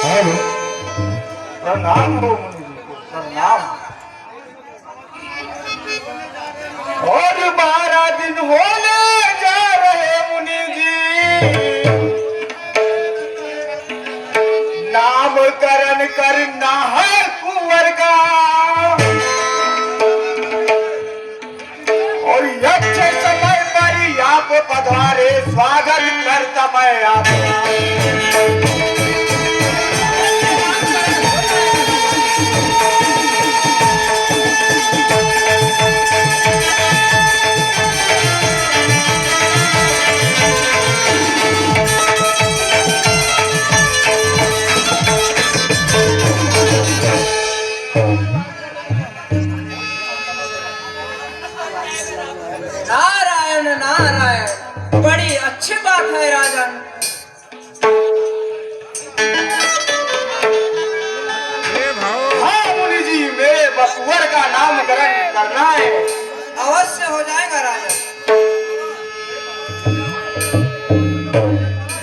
Hello. प्रणाम हो मुनि जी को, प्रणाम। और 12 दिन होने जा रहे मुनि जी, नामकरण करना है कुंवर का, और अच्छे समय पर ही आप पधारे, स्वागत करता मैं आपका। नारायण नारायण, बड़ी अच्छी बात है राजन। हाँ मुनि जी, मेरे बकुअर का नामकरण करना है। अवश्य हो जाएगा राजन।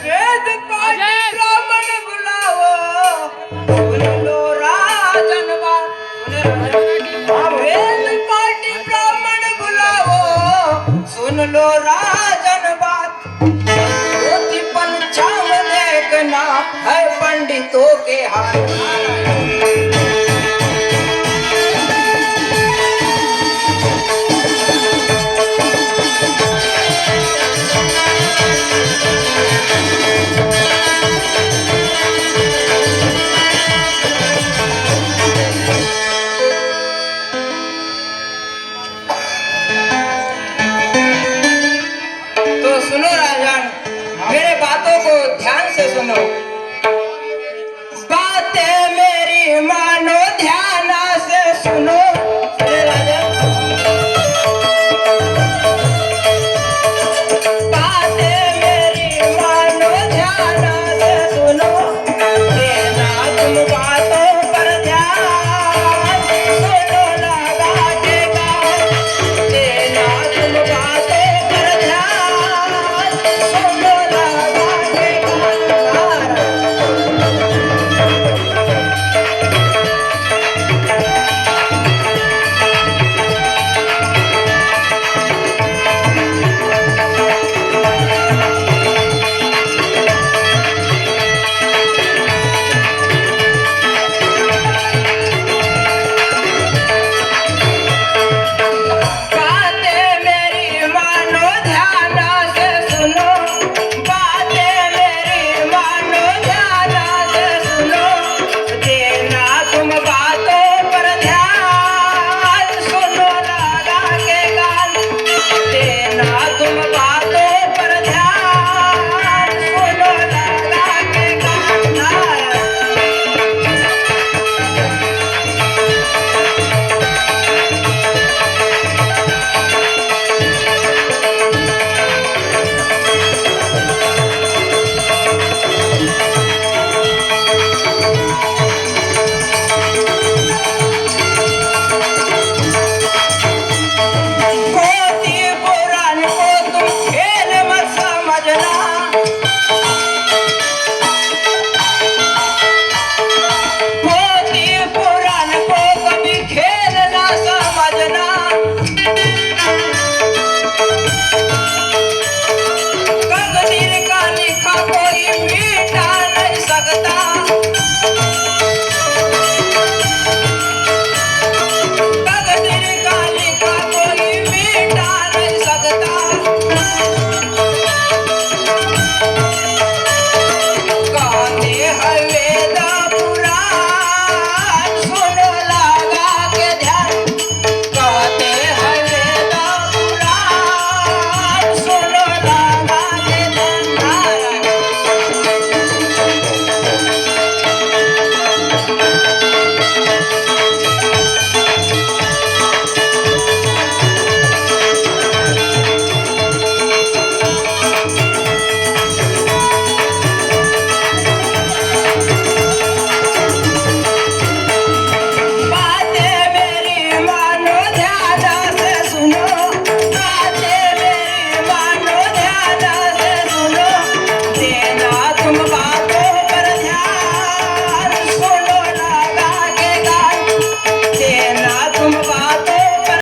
वेद पाठी ब्राह्मण बुलाओ, सुन लो राजन बात। वेद पाठी ब्राह्मण बुलाओ, सुन लो राजन बात। ज्योति पंचांग देखना है पंडितों के हाथ। तो सुनो राजन, मेरे बातों को ध्यान से सुनो।